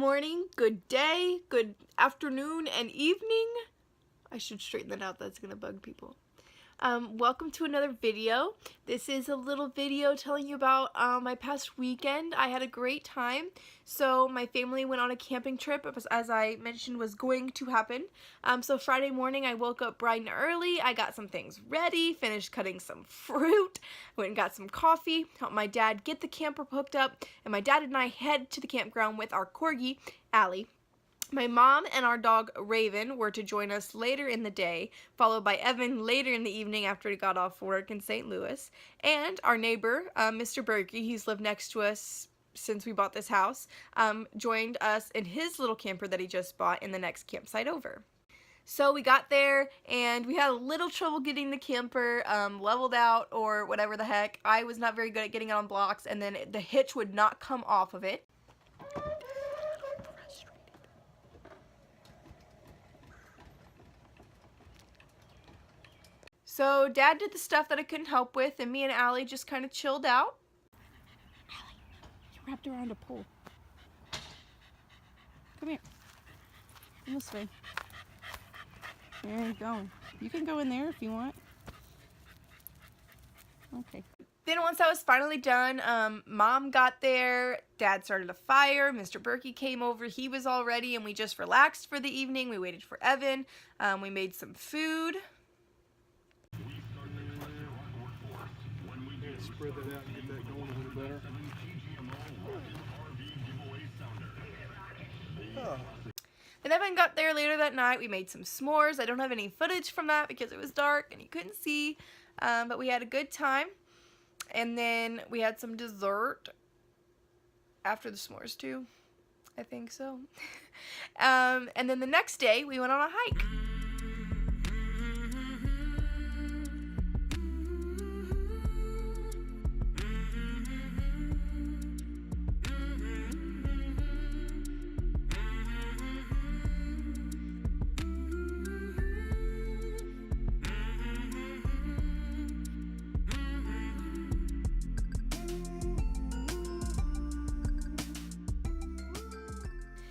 morning, good day, good afternoon, and evening. I should straighten that out, that's gonna bug people. Welcome to another video. This is a little video telling you about my past weekend. I had a great time. So my family went on a camping trip, as I mentioned was going to happen. So Friday morning I woke up bright and early. I got some things ready, finished cutting some fruit, went and got some coffee, helped my dad get the camper hooked up, and my dad and I head to the campground with our corgi, Allie. My mom and our dog Raven were to join us later in the day, followed by Evan later in the evening after he got off work in St. Louis. And our neighbor, Mr. Berkey, he's lived next to us since we bought this house, joined us in his little camper that he just bought in the next campsite over. So we got there and we had a little trouble getting the camper leveled out or whatever the heck. I was not very good at getting it on blocks, and then the hitch would not come off of it. So Dad did the stuff that I couldn't help with, and me and Allie just kind of chilled out. Allie, you're wrapped around a pole. Come here. Come this way. There you go. You can go in there if you want. Okay. Then once I was finally done, Mom got there, Dad started a fire, Mr. Berkey came over, he was all ready, and we just relaxed for the evening. We waited for Evan, we made some food. Spread that out and get that going a little better. Oh. Then Evan got there later that night. We made some s'mores. I don't have any footage from that because it was dark and you couldn't see, but we had a good time. And then we had some dessert after the s'mores too. I think so. And then the next day we went on a hike.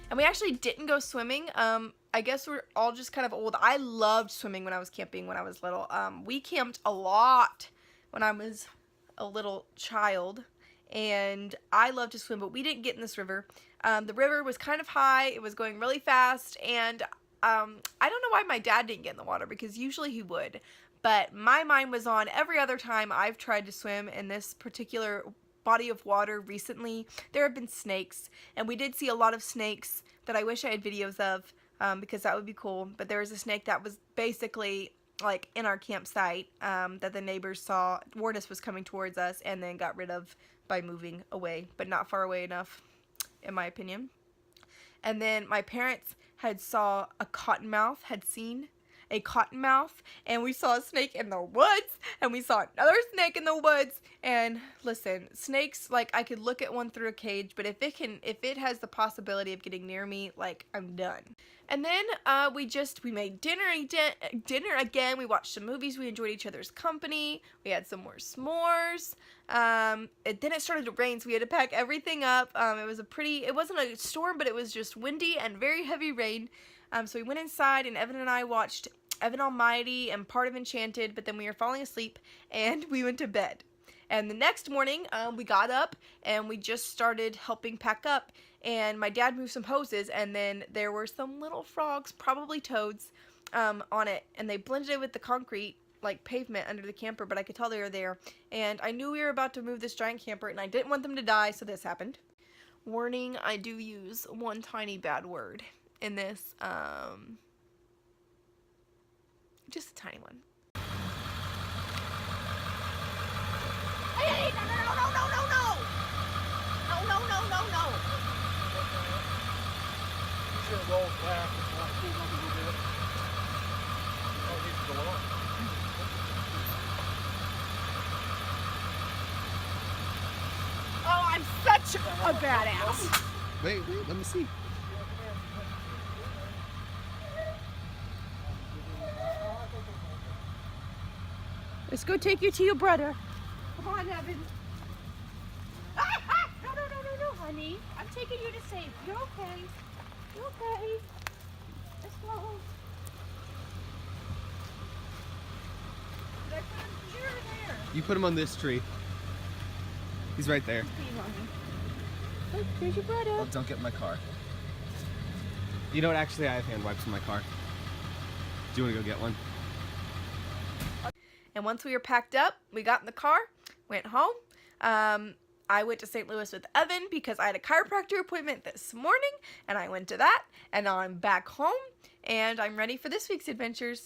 And we actually didn't go swimming. I guess we're all just kind of old. I loved swimming when I was camping when I was little. We camped a lot when I was a little child, and I loved to swim, but we didn't get in this river. The river was kind of high, it was going really fast, and I don't know why my dad didn't get in the water, because usually he would. But my mind was on every other time I've tried to swim in this particular body of water recently. There have been snakes, and we did see a lot of snakes that I wish I had videos of, because that would be cool. But there was a snake that was basically like in our campsite, that the neighbors saw, warned us was coming towards us, and then got rid of by moving away, but not far away enough, in my opinion. And then my parents had saw a cottonmouth, had seen a cottonmouth, and we saw a snake in the woods, and we saw another snake in the woods. And listen, snakes, like, I could look at one through a cage, but if it has the possibility of getting near me, like, I'm done. And then we made dinner again. We watched some movies. We enjoyed each other's company. We had some more s'mores. Then it started to rain, so we had to pack everything up. It wasn't a storm, but it was just windy and very heavy rain. So we went inside, and Evan and I watched Evan Almighty and part of Enchanted, but then we were falling asleep and we went to bed. And the next morning, we got up and we just started helping pack up, and my dad moved some hoses, and then there were some little frogs, probably toads, on it, and they blended it with the concrete, like pavement under the camper, but I could tell they were there. And I knew we were about to move this giant camper, and I didn't want them to die, so this happened. Warning, I do use one tiny bad word in this, just a tiny one. Hey, no. No. You should roll back and not pull on a little bit. Oh, it needs to go on. Oh, I'm such a badass. Wait, let me see. Let's go take you to your brother. Come on, Evan. No. honey. I'm taking you to safe. You're okay. You're okay. Let's go. Did I put him here or there? You put him on this tree. He's right there. Okay, mommy. Look, there's your brother. Oh, don't get in my car. You know what? Actually, I have hand wipes in my car. Do you want to go get one? And once we were packed up, we got in the car, went home. I went to St. Louis with Evan because I had a chiropractor appointment this morning, and I went to that, and now I'm back home, and I'm ready for this week's adventures.